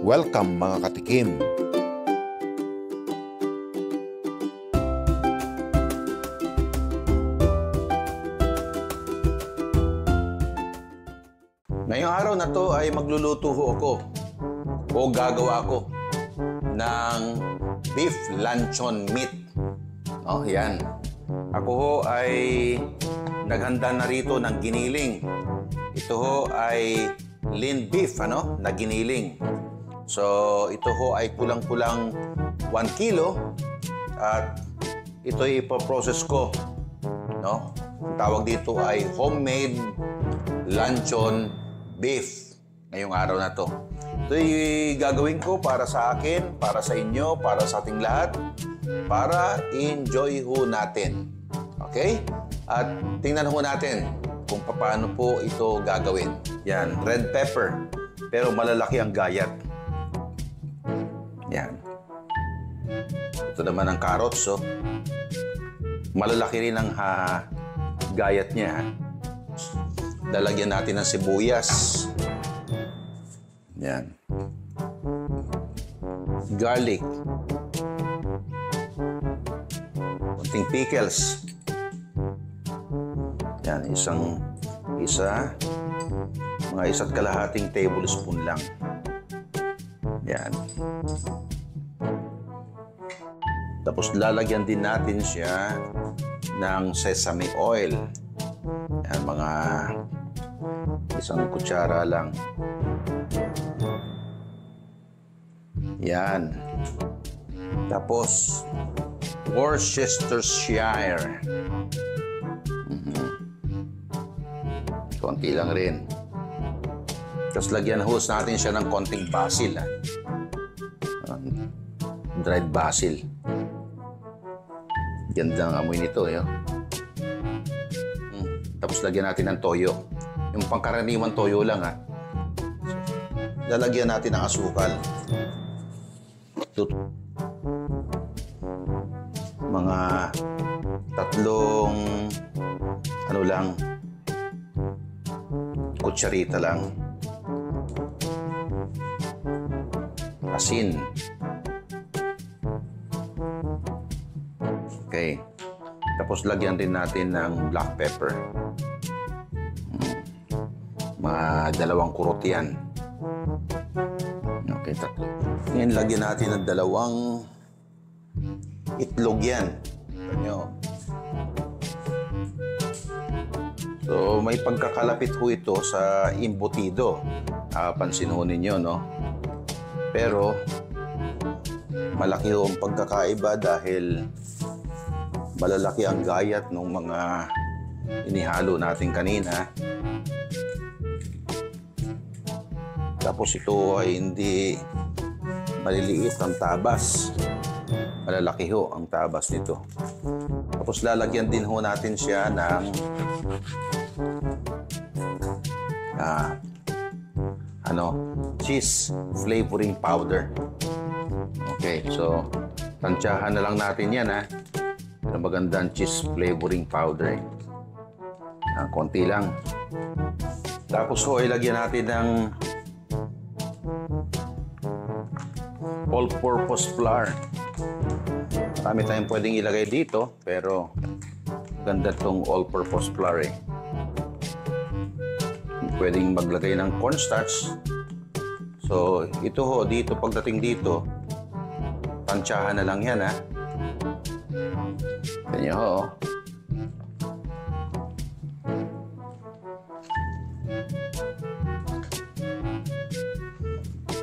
Welcome mga katikim! Ngayong araw na to ay magluluto ako o gagawa ako ng beef luncheon meat. Oh, yan. Ako ho ay naghanda na rito ng giniling. Ito ho ay lean beef, na giniling. So, ito ho ay kulang-kulang 1 kilo at ito ay ipoprocess ko. No? Ang tawag dito ay homemade luncheon beef ngayong araw na to. Ito ay gagawin ko para sa akin, para sa inyo, para sa ating lahat, para enjoy ho natin. Okay? At tingnan ho natin kung paano po ito gagawin. Yan, red pepper. Pero malalaki ang gayat. Yan. Ito naman ang carrots, oh. Malalaki rin ang gayat niya. Lalagyan natin ng sibuyas. Yan. Garlic. Kunting pickles. Yan, mga isa't kalahating tablespoon lang. Yan. Tapos lalagyan din natin siya ng sesame oil. Yan, mga 1 kutsara lang. Yan. Tapos, Worcestershire. Konti lang rin. Tapos lagyan hose natin siya ng konting basil. Dried basil. Ganda ang amoy nito. Tapos lagyan natin ng toyo. Yung pangkaraniwang toyo lang. Lalagyan natin ng asukal. Mga 3 kutsarita lang. Asin. Okay. Tapos lagyan din natin ng black pepper. Mga 2 kurot yan. Okay, 3. Ngayon lagyan natin ng 2 itlog yan. Ito. So, may pagkakalapit ho ito sa imbutido. Pansin ho ninyo, no? Pero, malaki ho ang pagkakaiba dahil malalaki ang gayat ng mga inihalo natin kanina. Tapos ito ay hindi maliliit ang tabas. Malalaki ho ang tabas nito. Tapos lalagyan din ho natin siya ng cheese flavoring powder. Okay, so tansyahan na lang natin yan, Pero magandang cheese flavoring powder. Konti lang. Tapos ho, ilagyan natin ng all-purpose flour. Marami tayong pwedeng ilagay dito, pero ganda tong all-purpose flour. Pwedeng maglagay ng cornstarch. So, ito ho, dito, pagdating dito, tansyahan na lang yan, Ganyan ho,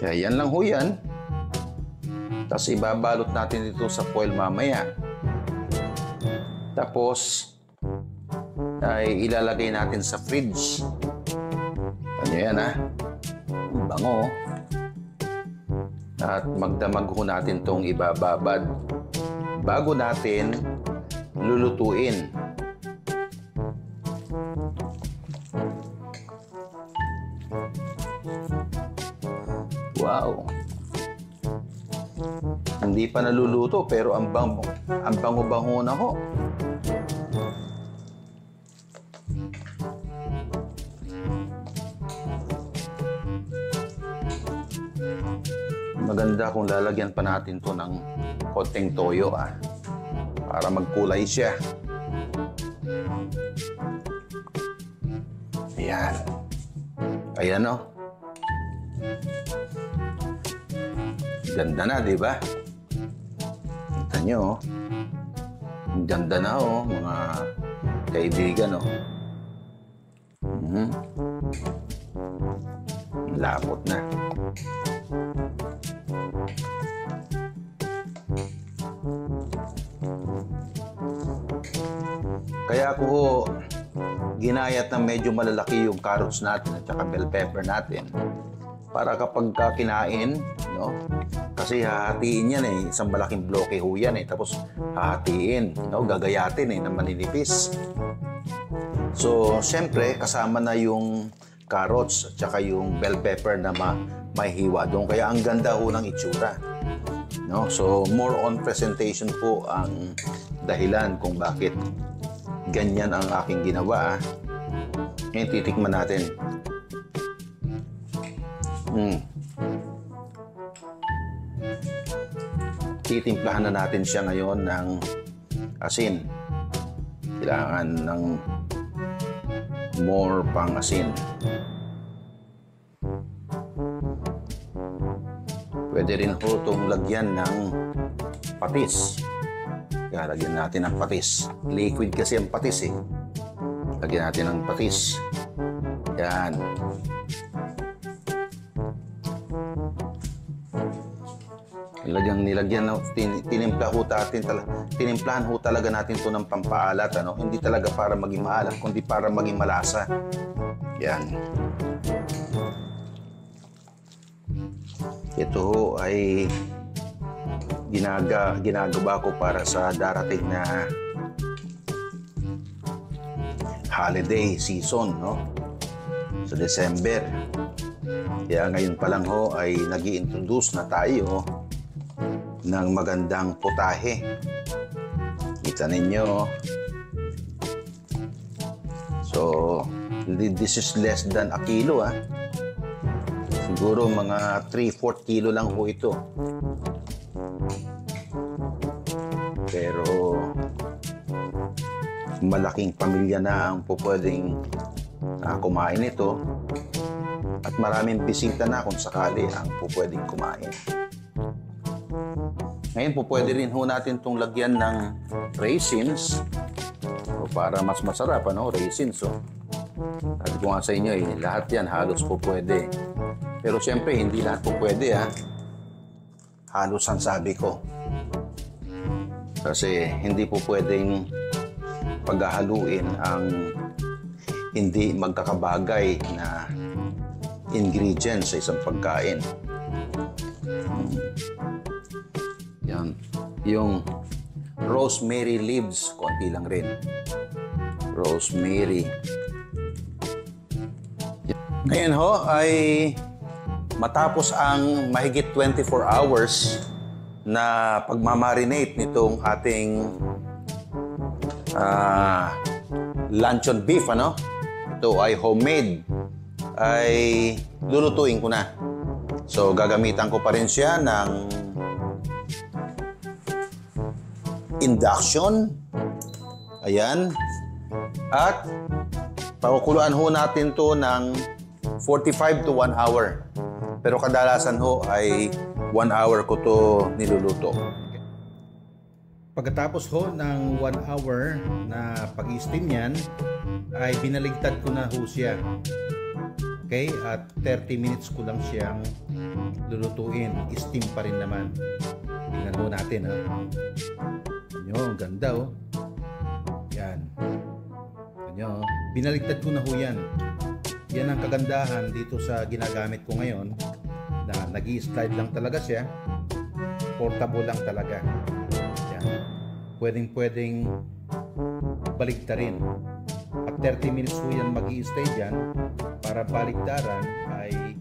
Kaya yan lang ho yan. Tapos ibabalot natin dito sa foil mamaya. Tapos, ay ilalagay natin sa fridge. Ano yan, Ang bango. At magdamag ho natin itong ibababad bago natin lulutuin. Wow! Hindi pa naluluto pero ang bango-bango na ho. maganda kung lalagyan pa natin to ng konting toyo para magkulay siya. Ayan. Ayan o. Ganda na, di ba? Kita nyo, ang ganda na mga kaibigan Lapot na. Kaya ako ginayat na medyo malalaki yung carrots natin at saka bell pepper natin para kapag kinain, kasi hahatiin yan isang malaking bloke yan tapos hahatiin, gagayatin na maninipis. So, siyempre, kasama na yung carrots at saka yung bell pepper na may hiwa doon. Kaya ang ganda ng itsura. So, more on presentation po ang dahilan kung bakit ganyan ang aking ginawa. Ngayon, titikman natin. Titimplahan na natin siya ngayon ng asin. Kailangan ng more pang asin. Pwede rin po itong lagyan ng patis. Kaya lagyan natin ng patis. Liquid kasi ang patis Lagyan natin ng patis. Yan. Tinimplahan ho talaga natin ito ng pampaalat. Hindi talaga para maging maalat, kundi para maging malasa. Yan. Ito ho ay ginagawa ko para sa darating na holiday season, sa December. Kaya ngayon pa lang ho ay nag-i-introduce na tayo ng magandang putahe. Kita ninyo. So, this is less than a kilo Siguro mga 3/4 kilo lang po ito. Pero malaking pamilya na ang pwedeng kumain ito. At maraming bisita na kung sakali ang pwedeng kumain. Ngayon po pwede rin ho natin itong lagyan ng raisins para mas masarap, raisins. Sabi ko nga sa inyo, lahat yan halos po pwede. Pero siyempre hindi lahat po pwede halos ang sabi ko. Kasi hindi po pwedeng paghahaluin ang hindi magkakabagay na ingredients sa isang pagkain. Yan. Yung rosemary leaves, konti lang rin. Rosemary. Ngayon ho ay matapos ang mahigit 24 hours na pagmamarinate nitong ating luncheon beef, ito ay homemade, ay lulutuin ko na. So gagamitan ko pa rin siya ng induction. Ayan. At pakukuluan ho natin to ng 45 to 1 hour. Pero kadalasan ho ay 1 hour ko to niluluto. Pagkatapos ho ng 1 hour na pag-steam yan, ay binaligtad ko na ho siya. Okay? At 30 minutes ko lang siyang lulutuin. Steam pa rin naman. Tingnan ho natin Ang ganda Yan. Binaligtad ko na ho yan. Yan ang kagandahan dito sa ginagamit ko ngayon, na nag-i-slide lang talaga siya. Portable lang talaga. Yan. Pwedeng baligtarin. At 30 minutes ho yan mag-i-stay dyan para baligtaran ay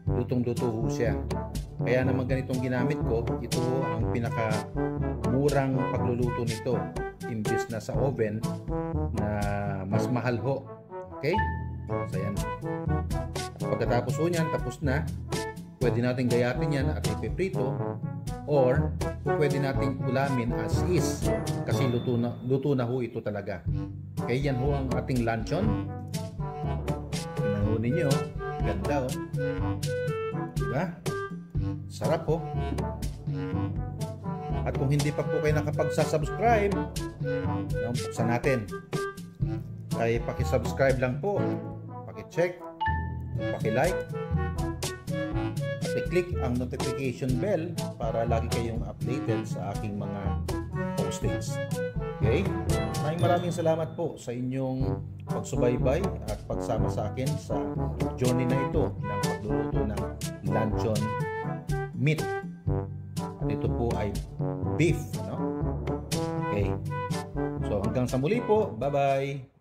lutong-luto ho siya. Kaya naman ganitong ginamit ko, ito ang pinaka-murang pagluluto nito. Imbis na sa oven na mas mahal ho. Okay? So yan. Pagkatapos ho niyan, tapos na. Pwede natin gayatin yan at ipiprito, or pwede nating ulamin as is kasi luto na ho ito talaga. Okay, yan ho ang ating luncheon. Tingnan ho ninyo, ganda oh. Diba? Sarap po. At kung hindi pa po kayo nakapag-subscribe, buksan natin. Kaya paki-subscribe lang po, paki-check, paki-like, at i-click ang notification bell para lagi kayong updated sa aking mga postings. Okay? Maraming salamat po sa inyong pagsubaybay at pagsama sa akin sa journey na ito ng pagluluto ng luncheon meat. At ito po ay beef, no? Okay. So hanggang sa muli po. Bye-bye.